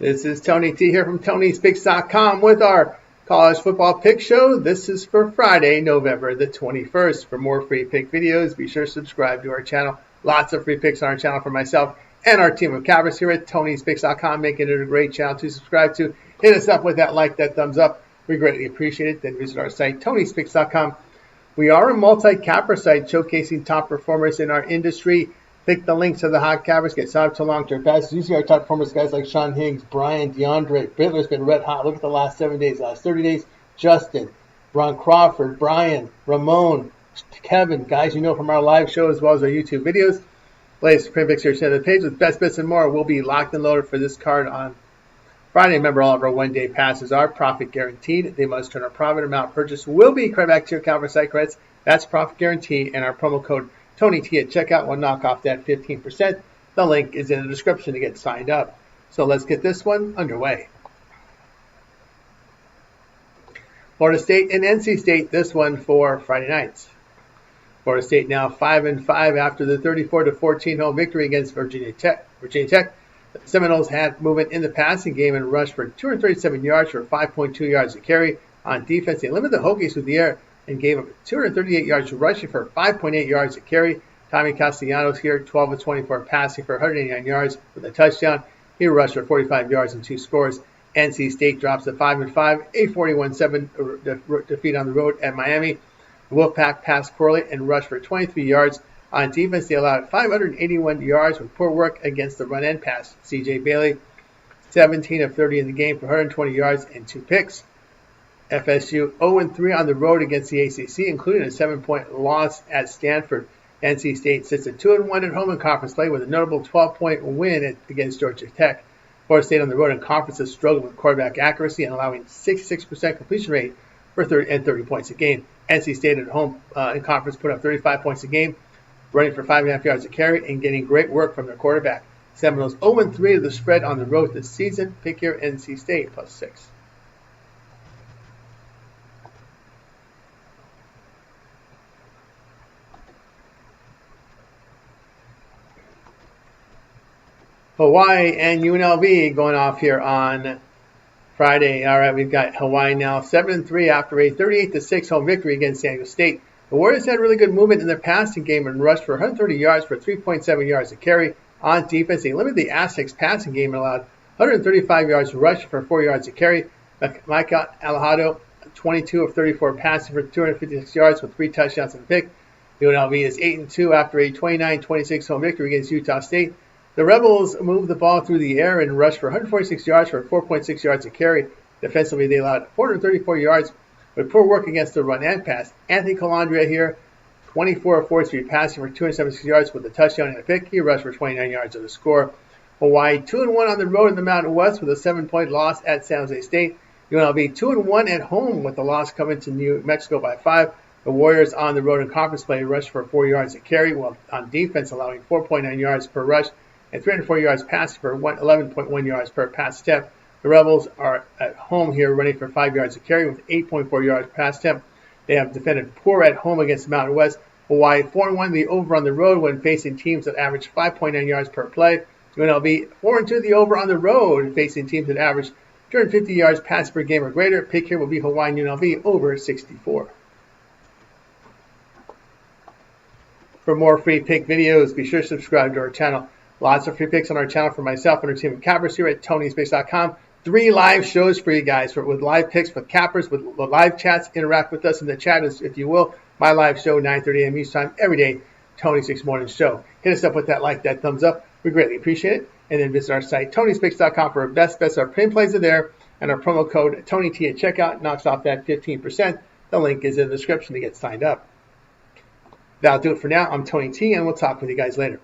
This is Tony T here from Tony'sPicks.com with our college football pick show. This is for Friday, November the 21st. For more free pick videos, be sure to subscribe to our channel. Lots of free picks on our channel for myself and our team of cappers here at Tony'sPicks.com, making it a great channel to subscribe to. Hit us up with that like, that thumbs up. We greatly appreciate it. Then visit our site, Tony'sPicks.com. We are a multi-capper site showcasing top performers in our industry. Click the links to the hot cappers, get signed up to long-term passes. You see our top performers, guys like Sean Higgs, Brian, DeAndre, Bittler's been red hot. Look at the last 7 days, last 30 days. Justin, Ron Crawford, Brian, Ramon, Kevin, guys you know from our live show as well as our YouTube videos. Latest print picks here to the page with best bets and more will be locked and loaded for this card on Friday. Remember, all of our one-day passes are profit guaranteed. They must turn a profit amount purchased will be credit back to your account for site credits. That's profit guarantee, and our promo code Tony T at checkout will knock off that 15%. The link is in the description to get signed up. So let's get this one underway. Florida State and NC State, this one for Friday nights. Florida State now 5-5 after the 34-14 home victory against Virginia Tech. The Seminoles had movement in the passing game and rushed for 237 yards for 5.2 yards a carry. On defense, they limited the Hokies through the air and gave up 238 yards rushing for 5.8 yards a carry. Tommy Castellanos here, 12 of 24 passing for 189 yards with a touchdown. He rushed for 45 yards and 2 scores. NC State drops to 5-5, a 41-7 defeat on the road at Miami. The Wolfpack passed poorly and rushed for 23 yards. On defense, they allowed 581 yards with poor work against the run and pass. C.J. Bailey, 17 of 30 in the game for 120 yards and 2 picks. FSU 0-3 on the road against the ACC, including a 7-point loss at Stanford. NC State sits at 2-1 at home in conference play with a notable 12-point win against Georgia Tech. Florida State on the road in conference has struggled with quarterback accuracy and allowing 66% completion rate for 30 points a game. NC State at home in conference put up 35 points a game, running for 5.5 yards a carry and getting great work from their quarterback. Seminoles 0-3 of the spread on the road this season. Pick here NC State +6. Hawaii and UNLV going off here on Friday. All right, we've got Hawaii now 7-3 after a 38-6 home victory against San Diego State. The Warriors had really good movement in their passing game and rushed for 130 yards for 3.7 yards a carry. On defense, they limited the Aztecs' passing game and allowed 135 yards rushing for 4 yards a carry. Micah Alejado, 22 of 34 passing for 256 yards with 3 touchdowns and a pick. UNLV is 8-2 after a 29-26 home victory against Utah State. The Rebels moved the ball through the air and rushed for 146 yards for 4.6 yards a carry. Defensively, they allowed 434 yards with poor work against the run and pass. Anthony Colandrea here, 24 of 43 passing for 276 yards with a touchdown and a pick. He rushed for 29 yards of the score. Hawaii 2-1 on the road in the Mountain West with a 7-point loss at San Jose State. UNLV 2-1 at home with the loss coming to New Mexico by 5. The Warriors on the road in conference play rushed for 4 yards a carry, while on defense allowing 4.9 yards per rush and 304 yards passing for 11.1 yards per pass attempt. The Rebels are at home here running for 5 yards a carry with 8.4 yards pass attempt. They have defended poor at home against the Mountain West. Hawaii 4-1 the over on the road when facing teams that average 5.9 yards per play. UNLV 4-2 the over on the road facing teams that average 250 yards pass per game or greater. Pick here will be Hawaii and UNLV over 64. For more free pick videos, be sure to subscribe to our channel. Lots of free picks on our channel for myself and our team of cappers here at Tony'sPicks.com. 3 live shows for you guys with live picks, with cappers, with live chats. Interact with us in the chat, if you will. My live show, 9:30 a.m. East time, every day, Tony's 6 Morning Show. Hit us up with that like, that thumbs up. We greatly appreciate it. And then visit our site, Tony'sPicks.com, for our best bets. Our pin plays are there. And our promo code, Tony T at checkout, knocks off that 15%. The link is in the description to get signed up. That'll do it for now. I'm Tony T, and we'll talk with you guys later.